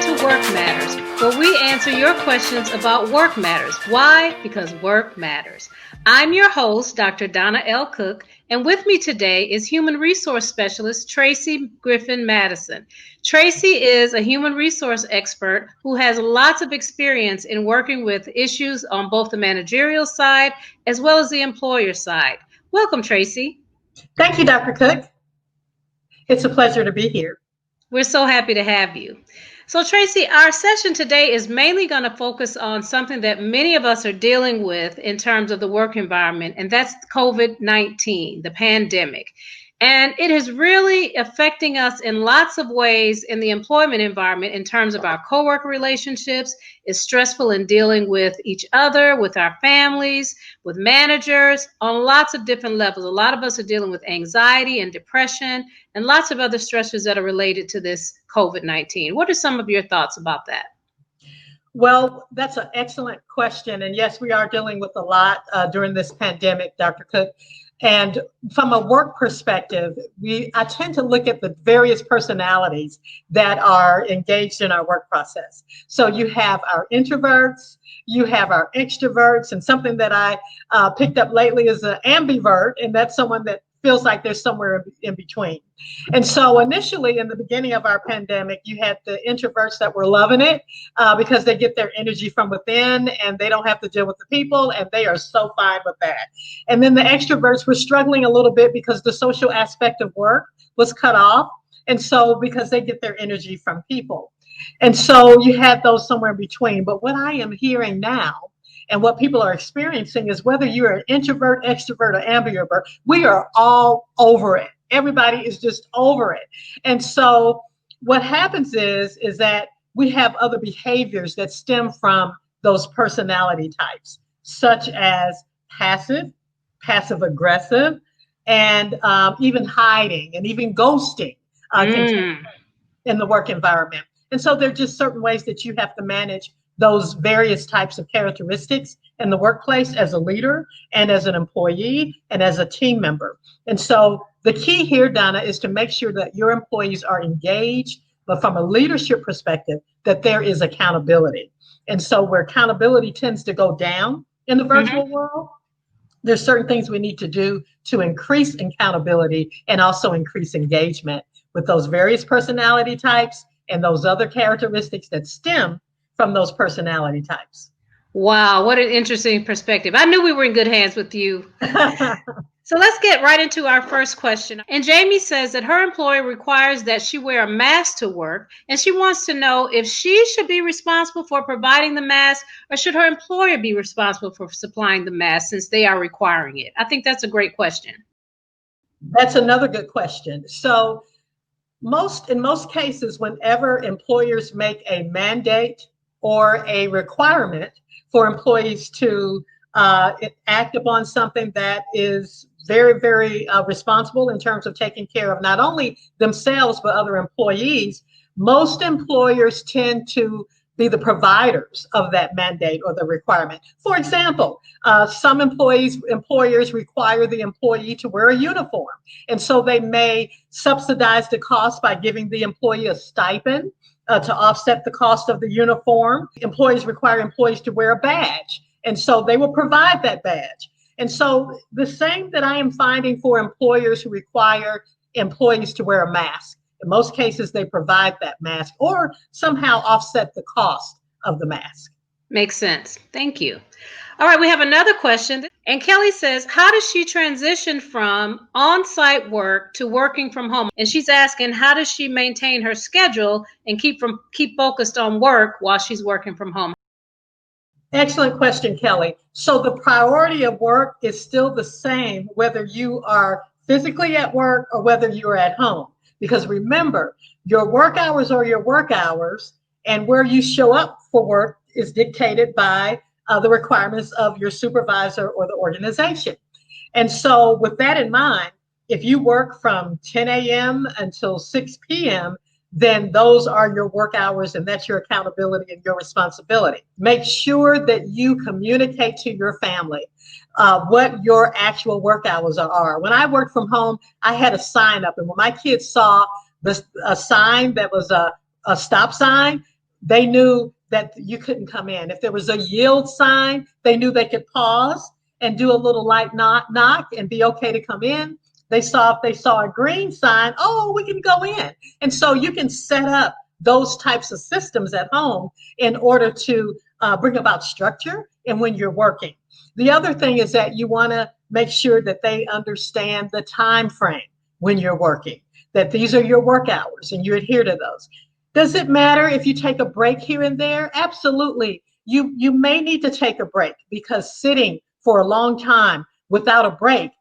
to Work Matters, where we answer your questions about work matters. Why? Because work matters. I'm your host, Dr. Donna L. Cook, and with me today is Human Resource Specialist Tracy Griffin-Madison. Tracy is a human resource expert who has lots of experience in working with issues on both the managerial side as well as the employer side. Welcome, Tracy. Thank you, Dr. Cook. It's a pleasure to be here. We're so happy to have you. So, Tracy, our session today is mainly going to focus on something that many of us are dealing with in terms of the work environment, and that's COVID-19, the pandemic. And it is really affecting us in lots of ways in the employment environment in terms of our coworker relationships. It's stressful in dealing with each other, with our families, with managers, on lots of different levels. A lot of us are dealing with anxiety and depression and lots of other stressors that are related to this COVID-19. What are some of your thoughts about that? Well, that's an excellent question. And yes, we are dealing with a lot during this pandemic, Dr. Cook. And from a work perspective, I tend to look at the various personalities that are engaged in our work process. So you have our introverts, you have our extroverts, and something that I picked up lately is an ambivert, and that's someone that feels like there's somewhere in between. And so initially in the beginning of our pandemic, you had the introverts that were loving it because they get their energy from within and they don't have to deal with the people, and they are so fine with that. And then the extroverts were struggling a little bit because the social aspect of work was cut off. And so because they get their energy from people. And so you had those somewhere in between. But what I am hearing now, and what people are experiencing, is whether you're an introvert, extrovert, or ambivert, we are all over it. Everybody is just over it. And so what happens is that we have other behaviors that stem from those personality types, such as passive aggressive, and even hiding and even ghosting in the work environment. And so there are just certain ways that you have to manage those various types of characteristics in the workplace as a leader and as an employee and as a team member. And so the key here, Donna, is to make sure that your employees are engaged, but from a leadership perspective, that there is accountability. And so where accountability tends to go down in the virtual world, there's certain things we need to do to increase accountability and also increase engagement with those various personality types and those other characteristics that stem from those personality types. Wow, what an interesting perspective. I knew we were in good hands with you. So let's get right into our first question. And Jamie says that her employer requires that she wear a mask to work, and she wants to know if she should be responsible for providing the mask, or should her employer be responsible for supplying the mask since they are requiring it? I think that's a great question. That's another good question. So in most cases, whenever employers make a mandate or a requirement for employees to act upon something that is very, very responsible in terms of taking care of not only themselves, but other employees, most employers tend to be the providers of that mandate or the requirement. For example, some employers require the employee to wear a uniform. And so they may subsidize the cost by giving the employee a stipend to offset the cost of the uniform. Employers require employees to wear a badge, and so they will provide that badge. And so the same that I am finding for employers who require employees to wear a mask. In most cases, they provide that mask or somehow offset the cost of the mask. Makes sense. Thank you. All right, we have another question. And Kelly says, how does she transition from on-site work to working from home? And she's asking, how does she maintain her schedule and keep focused on work while she's working from home? Excellent question, Kelly. So the priority of work is still the same, whether you are physically at work or whether you are at home. Because remember, your work hours are your work hours, and where you show up for work is dictated by the requirements of your supervisor or the organization. And so with that in mind, if you work from 10 a.m. until 6 p.m., then those are your work hours, and that's your accountability and your responsibility. Make sure that you communicate to your family what your actual work hours are. When I worked from home, I had a sign up, and when my kids saw a sign that was a stop sign, they knew that you couldn't come in. If there was a yield sign, they knew they could pause and do a little light knock and be okay to come in. If they saw a green sign, oh, we can go in. And so you can set up those types of systems at home in order to bring about structure and when you're working. The other thing is that you want to make sure that they understand the time frame when you're working, that these are your work hours and you adhere to those. Does it matter if you take a break here and there? Absolutely. You may need to take a break, because sitting for a long time without a break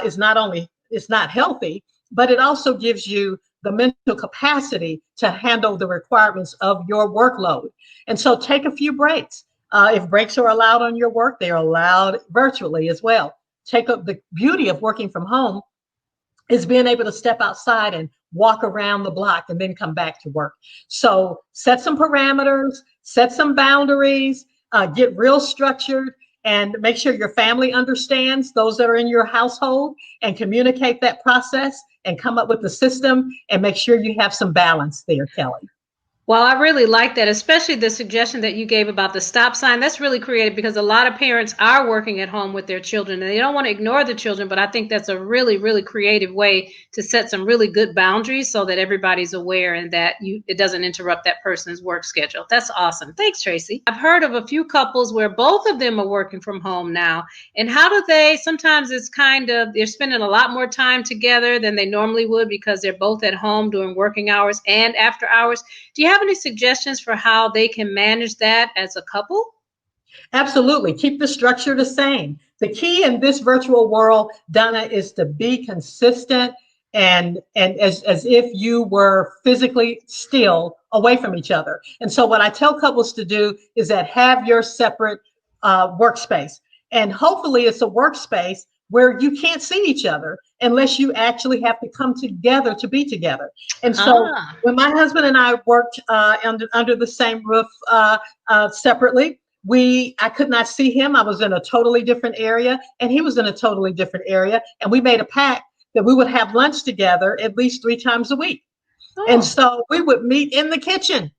is not only, it's not healthy, but it also gives you the mental capacity to handle the requirements of your workload. And so take a few breaks. If breaks are allowed on your work, they're allowed virtually as well. The beauty of working from home is being able to step outside and walk around the block and then come back to work. So set some parameters, set some boundaries, get real structured, and make sure your family understands, those that are in your household, and communicate that process and come up with the system, and make sure you have some balance there, Kelly. Well, I really like that, especially the suggestion that you gave about the stop sign. That's really creative, because a lot of parents are working at home with their children and they don't want to ignore the children. But I think that's a really, really creative way to set some really good boundaries so that everybody's aware and that it doesn't interrupt that person's work schedule. That's awesome. Thanks, Tracy. I've heard of a few couples where both of them are working from home now. And how do sometimes it's they're spending a lot more time together than they normally would because they're both at home during working hours and after hours. Do you have any suggestions for how they can manage that as a couple? Absolutely. Keep the structure the same. The key in this virtual world, Donna, is to be consistent and as if you were physically still away from each other. And so what I tell couples to do is that have your separate workspace. And hopefully it's a workspace where you can't see each other unless you actually have to come together to be together. And so when my husband and I worked under the same roof separately, I could not see him. I was in a totally different area and he was in a totally different area. And we made a pact that we would have lunch together at least 3 times a week. And so we would meet in the kitchen,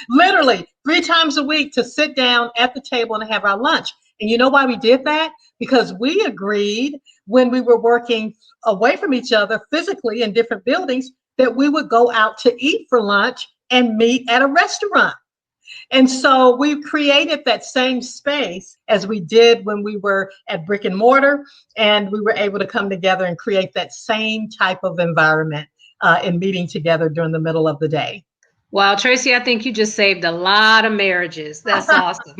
literally 3 times a week, to sit down at the table and have our lunch. And you know why we did that? Because we agreed when we were working away from each other physically in different buildings that we would go out to eat for lunch and meet at a restaurant. And so we created that same space as we did when we were at brick and mortar, and we were able to come together and create that same type of environment in meeting together during the middle of the day. Wow, Tracy, I think you just saved a lot of marriages. That's awesome.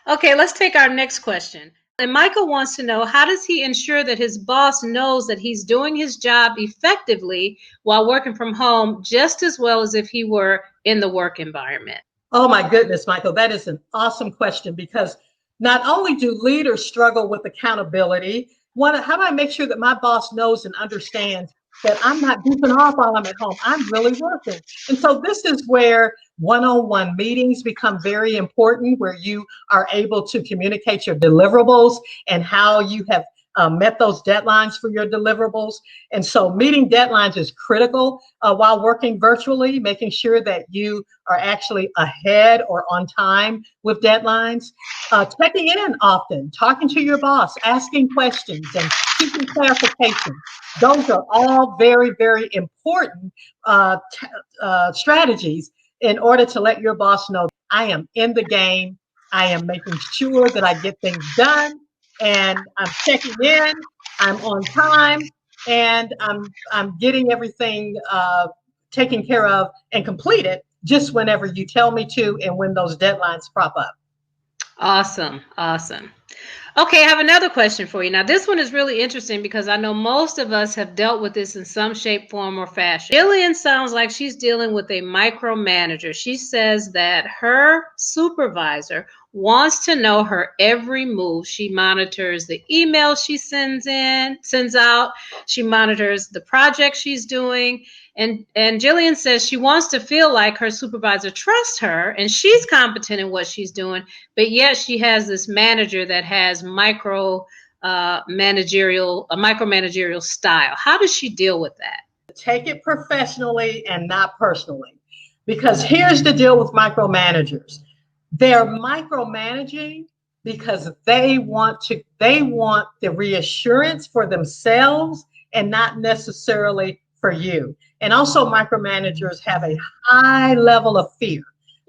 Okay, let's take our next question. And Michael wants to know, how does he ensure that his boss knows that he's doing his job effectively while working from home just as well as if he were in the work environment? Oh my goodness, Michael, that is an awesome question, because not only do leaders struggle with accountability, how do I make sure that my boss knows and understands that I'm not goofing off while I'm at home? I'm really working. And so this is where one-on-one meetings become very important, where you are able to communicate your deliverables and how you have met those deadlines for your deliverables. And so meeting deadlines is critical while working virtually, making sure that you are actually ahead or on time with deadlines. Checking in often, talking to your boss, asking questions and seeking clarification. Those are all very, very important strategies in order to let your boss know I am in the game. I am making sure that I get things done, and I'm checking in, I'm on time, and I'm getting everything taken care of and completed just whenever you tell me to and when those deadlines prop up. Awesome. Awesome. Okay, I have another question for you. Now, this one is really interesting because I know most of us have dealt with this in some shape, form, or fashion. Jillian sounds like she's dealing with a micromanager. She says that her supervisor wants to know her every move. She monitors the emails she sends out. She monitors the project she's doing. And Jillian says she wants to feel like her supervisor trusts her and she's competent in what she's doing, but yet she has this manager that has micromanagerial style. How does she deal with that? take it professionally and not personally. Because here's the deal with micromanagers. They're micromanaging because they want the reassurance for themselves and not necessarily for you. And also micromanagers have a high level of fear.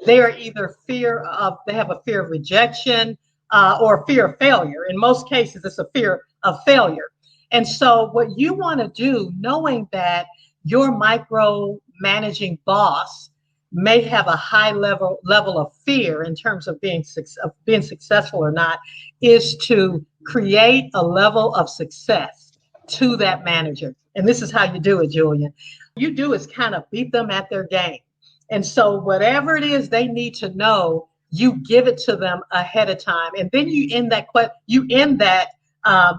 They are either they have a fear of rejection or fear of failure. In most cases, it's a fear of failure. And so what you want to do, knowing that your micromanaging boss may have a high level of fear in terms of being successful or not, is to create a level of success to that manager. And this is how you do it, Julian. You do is kind of beat them at their game. And so whatever it is they need to know, you give it to them ahead of time. And then you end that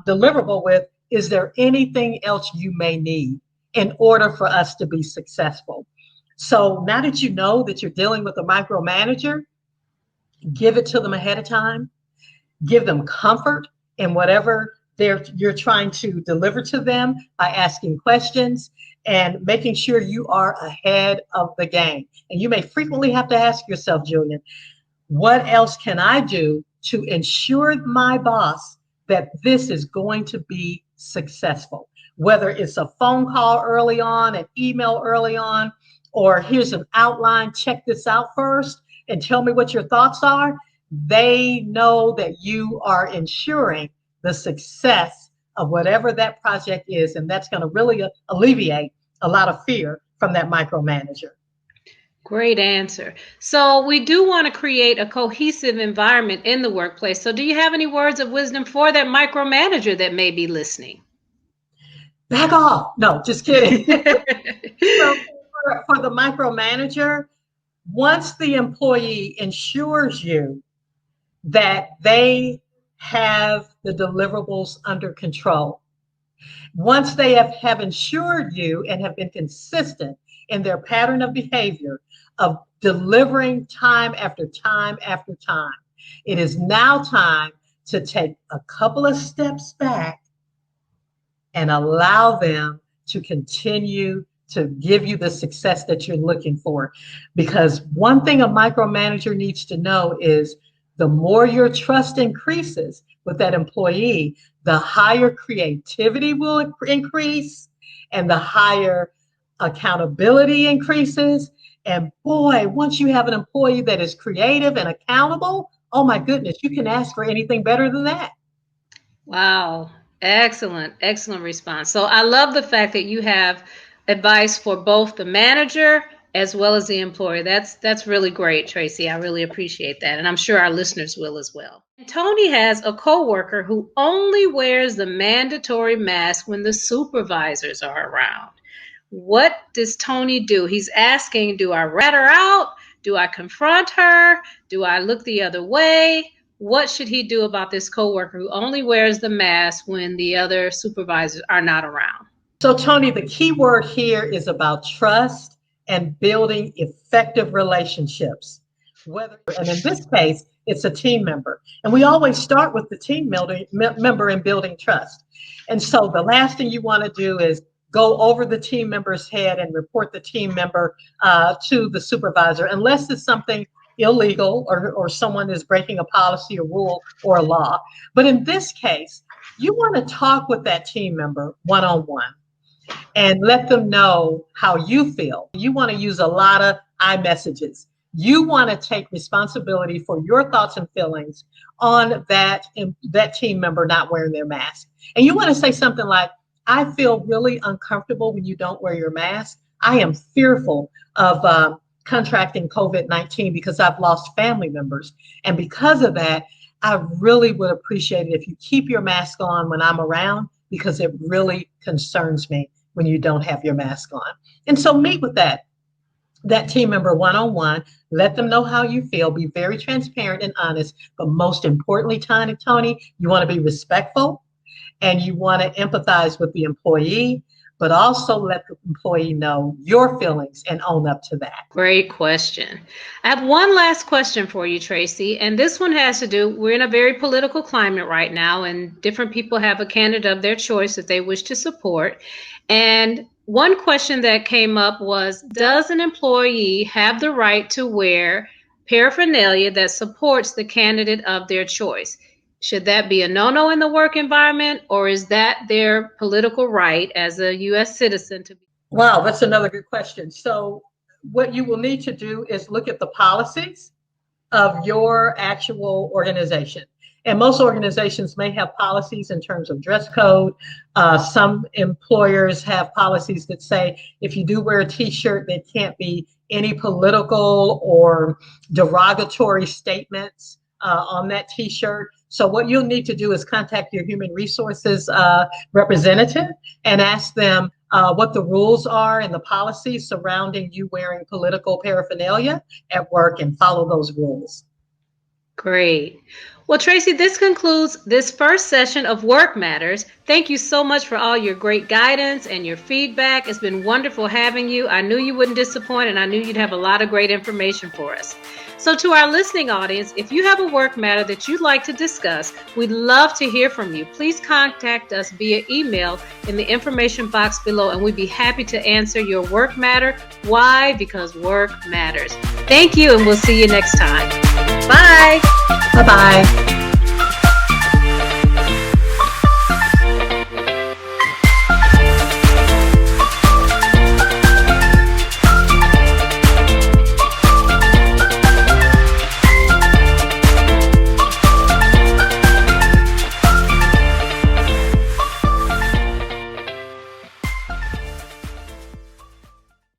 deliverable with, is there anything else you may need in order for us to be successful? So now that you know that you're dealing with a micromanager, give it to them ahead of time. Give them comfort in whatever you're trying to deliver to them by asking questions and making sure you are ahead of the game. And you may frequently have to ask yourself, Julian, what else can I do to ensure my boss that this is going to be successful? Whether it's a phone call early on, an email early on, or here's an outline, check this out first and tell me what your thoughts are. They know that you are ensuring the success of whatever that project is. And that's going to really alleviate a lot of fear from that micromanager. Great answer. So we do want to create a cohesive environment in the workplace. So do you have any words of wisdom for that micromanager that may be listening? Back off. No, just kidding. So for the micromanager, once the employee ensures you that they have the deliverables under control, once they have ensured you and have been consistent in their pattern of behavior of delivering time after time after time, it is now time to take a couple of steps back and allow them to continue to give you the success that you're looking for. Because one thing a micromanager needs to know is the more your trust increases with that employee, the higher creativity will increase and the higher accountability increases. And boy, once you have an employee that is creative and accountable, oh my goodness, you can ask for anything better than that. Wow. Excellent. Excellent response. So I love the fact that you have advice for both the manager as well as the employer. That's really great, Tracy. I really appreciate that. And I'm sure our listeners will as well. Tony has a coworker who only wears the mandatory mask when the supervisors are around. What does Tony do? He's asking, do I rat her out? Do I confront her? Do I look the other way? What should he do about this coworker who only wears the mask when the other supervisors are not around? So, Tony, the key word here is about trust and building effective relationships. And in this case, it's a team member. And we always start with the team member in building trust. And so the last thing you want to do is go over the team member's head and report the team member to the supervisor, unless it's something illegal or someone is breaking a policy, a rule, or a law. But in this case, you want to talk with that team member one-on-one and let them know how you feel. You want to use a lot of I messages. You want to take responsibility for your thoughts and feelings on that team member not wearing their mask. And you want to say something like, I feel really uncomfortable when you don't wear your mask. I am fearful of contracting COVID-19 because I've lost family members. And because of that, I really would appreciate it if you keep your mask on when I'm around, because it really concerns me when you don't have your mask on. And so meet with that team member one-on-one, let them know how you feel, be very transparent and honest. But most importantly, Tony, you want to be respectful and you want to empathize with the employee, but also let the employee know your feelings and own up to that. Great question. I have one last question for you, Tracy, and this one has to do, we're in a very political climate right now, and different people have a candidate of their choice that they wish to support. And one question that came up was, does an employee have the right to wear paraphernalia that supports the candidate of their choice? Should that be a no-no in the work environment, or is that their political right as a U.S. citizen to be? Wow, that's another good question. So what you will need to do is look at the policies of your actual organization. And most organizations may have policies in terms of dress code. Some employers have policies that say if you do wear a t-shirt, there can't be any political or derogatory statements on that t-shirt. So what you'll need to do is contact your human resources representative and ask them what the rules are and the policies surrounding you wearing political paraphernalia at work, and follow those rules. Great. Well, Tracy, this concludes this first session of Work Matters. Thank you so much for all your great guidance and your feedback. It's been wonderful having you. I knew you wouldn't disappoint, and I knew you'd have a lot of great information for us. So to our listening audience, if you have a work matter that you'd like to discuss, we'd love to hear from you. Please contact us via email in the information box below, and we'd be happy to answer your work matter. Why? Because work matters. Thank you, and we'll see you next time. Bye. Bye-bye.